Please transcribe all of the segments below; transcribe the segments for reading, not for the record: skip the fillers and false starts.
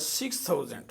6,000،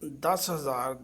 10,000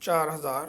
4,000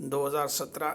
2017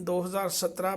2017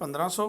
1500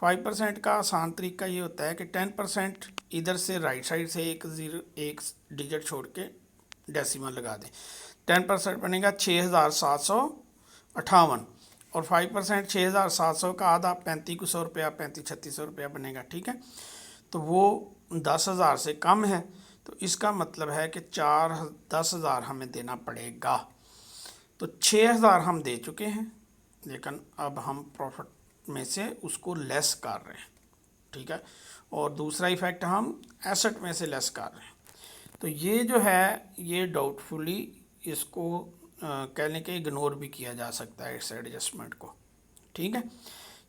5% का आसान तरीका ये होता है कि 10% इधर से राइट साइड से एक डिजिट छोड़ के डेसिमल लगा दें। 10% बनेगा 6,758 और 5% 6,700 का आधा 3,500 रुपया 3,500-3,600 रुपया बनेगा। ठीक है, तो वो 10,000 से कम है, तो इसका मतलब है कि 10,000 हमें देना पड़ेगा। तो 6,000 हम दे चुके हैं, लेकिन अब हम प्रॉफिट में से उसको लेस कर रहे हैं। ठीक है, और दूसरा इफेक्ट हम एसेट में से लेस कर रहे हैं। तो ये जो है ये डाउटफुली इसको कह लें कि इग्नोर भी किया जा सकता है इस एडजस्टमेंट को। ठीक है,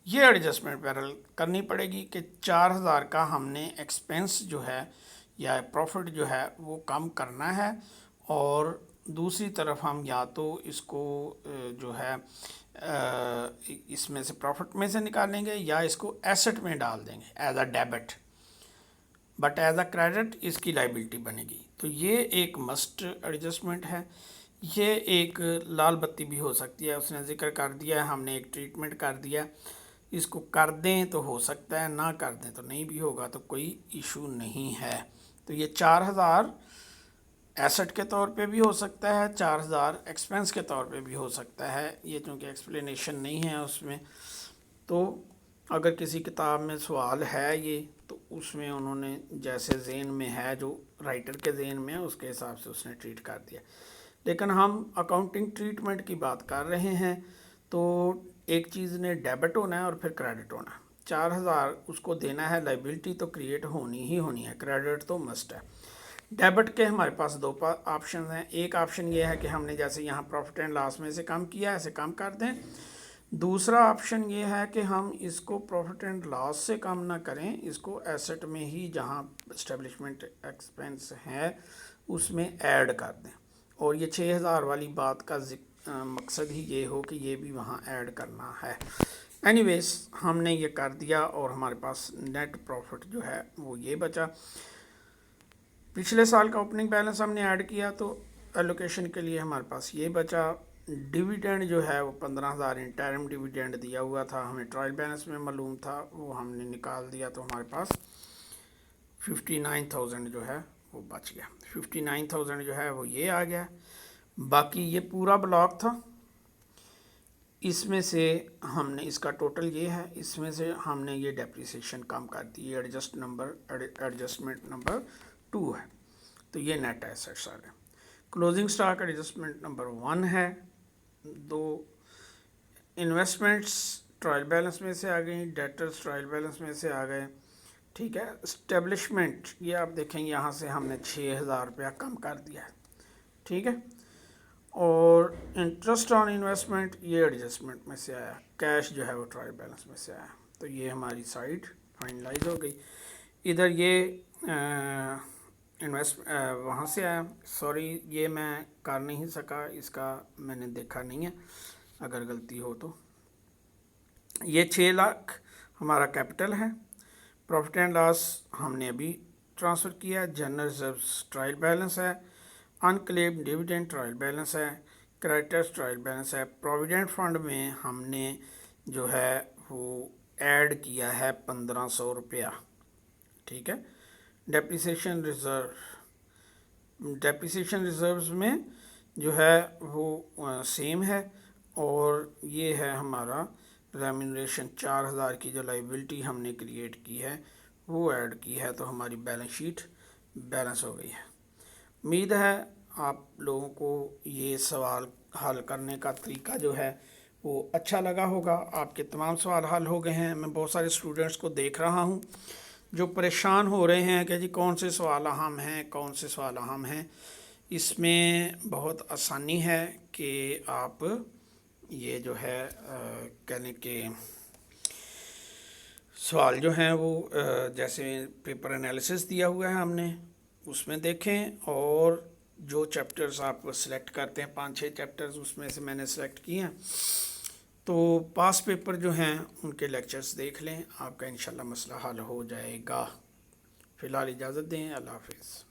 ये एडजस्टमेंट पैरेलल करनी पड़ेगी कि 4,000 का हमने एक्सपेंस जो है या प्रॉफिट जो है वो कम करना है, और दूसरी तरफ हम या तो इसको जो है इसमें से प्रॉफिट में से निकालेंगे या इसको एसेट में डाल देंगे as a debit, but as a credit इसकी लाइबिलिटी बनेगी। तो ये एक मस्ट एडजस्टमेंट है। ये एक लाल बत्ती भी हो सकती है, उसने जिक्र कर दिया है, हमने एक ट्रीटमेंट कर दिया। इसको कर दें तो हो सकता है, ना कर दें तो नहीं भी होगा, तो कोई इशू नहीं है। तो ये 4,000 एसेट के तौर पे भी हो सकता है, 4,000 एक्सपेंस के तौर पे भी हो सकता है। ये चूँकि एक्सप्लेनेशन नहीं है उसमें, तो अगर किसी किताब में सवाल है ये, तो उसमें उन्होंने जैसे ज़हन में है, जो राइटर के ज़हन में है, उसके हिसाब से उसने ट्रीट कर दिया। लेकिन हम अकाउंटिंग ट्रीटमेंट की बात कर रहे हैं, तो एक चीज़ ने डेबिट होना है और फिर क्रेडिट होना है। 4,000 उसको देना है, लाइबिलिटी तो क्रिएट होनी ही होनी है, क्रेडिट तो मस्ट है। डेबिट के हमारे पास दो ऑप्शन हैं। एक ऑप्शन ये है कि हमने जैसे यहाँ प्रॉफिट एंड लॉस में से कम किया, ऐसे कम कर दें। दूसरा ऑप्शन ये है कि हम इसको प्रॉफिट एंड लॉस से कम ना करें, इसको एसेट में ही जहाँ एस्टेब्लिशमेंट एक्सपेंस है उसमें ऐड कर दें, और ये 6,000 वाली बात का मकसद ही ये हो कि ये भी वहाँ ऐड करना है। एनीवेज हमने ये कर दिया और हमारे पास नेट प्रॉफिट जो है वो ये बचा। पिछले साल का ओपनिंग बैलेंस हमने ऐड किया, तो एलोकेशन के लिए हमारे पास ये बचा। डिविडेंड जो है वो 15,000 इंटरिम डिविडेंड दिया हुआ था, हमें ट्रायल बैलेंस में मालूम था, वो हमने निकाल दिया, तो हमारे पास 59,000 जो है वो बच गया। 59,000 जो है वो ये आ गया। बाकी ये पूरा ब्लॉक था, इसमें से हमने इसका टोटल ये है, इसमें से हमने ये डेप्रिसिएशन कम कर दी। ये एडजस्टमेंट नंबर 2 है, तो ये नेट एसेट्स आ गए। क्लोजिंग स्टॉक एडजस्टमेंट नंबर 1 है। 2 इन्वेस्टमेंट्स ट्रायल बैलेंस में से आ गई, डेटर्स ट्रायल बैलेंस में से आ गए। ठीक है, इस्टेब्लिशमेंट ये आप देखेंगे यहाँ से हमने 6,000 रुपया कम कर दिया है। ठीक है, और इंटरेस्ट ऑन इन्वेस्टमेंट ये एडजस्टमेंट में से आया, कैश जो है वो ट्रायल बैलेंस में से आया। तो ये हमारी साइड फाइनलाइज हो गई। इधर ये वहाँ से आया, सॉरी ये मैं कर नहीं सका, इसका मैंने देखा नहीं है, अगर गलती हो तो। ये 6 लाख हमारा कैपिटल है। प्रॉफिट एंड लॉस हमने अभी ट्रांसफ़र किया। जनरल रिजर्व्स ट्रायल बैलेंस है। अनक्लेम्ड डिविडेंड ट्रायल बैलेंस है। क्रेडिटर्स ट्रायल बैलेंस है। प्रोविडेंट फंड में हमने जो है वो ऐड किया है 1,500 रुपया। ठीक है, डेप्रिसिएशन रिजर्व्स में जो है वो सेम है, और ये है हमारा रेम्यूनरेशन 4,000 की जो लाइबिलिटी हमने क्रिएट की है वो ऐड की है, तो हमारी बैलेंस शीट बैलेंस हो गई है। उम्मीद है आप लोगों को ये सवाल हल करने का तरीका जो है वो अच्छा लगा होगा। आपके तमाम सवाल हल हो गए हैं। मैं बहुत सारे स्टूडेंट्स को देख रहा हूँ जो परेशान हो रहे हैं कि जी कौन से सवाल अहम हैं, कौन से सवाल अहम हैं। इसमें बहुत आसानी है कि आप ये जो है कहने के सवाल जो हैं वो जैसे पेपर एनालिसिस दिया हुआ है हमने उसमें देखें, और जो चैप्टर्स आप सिलेक्ट करते हैं 5-6 चैप्टर्स उसमें से मैंने सेलेक्ट किए हैं, तो पास पेपर जो हैं उनके लेक्चर्स देख लें, आपका इंशाल्लाह मसला हल हो जाएगा। फ़िलहाल इजाज़त दें, अल्लाह हाफ़िज़।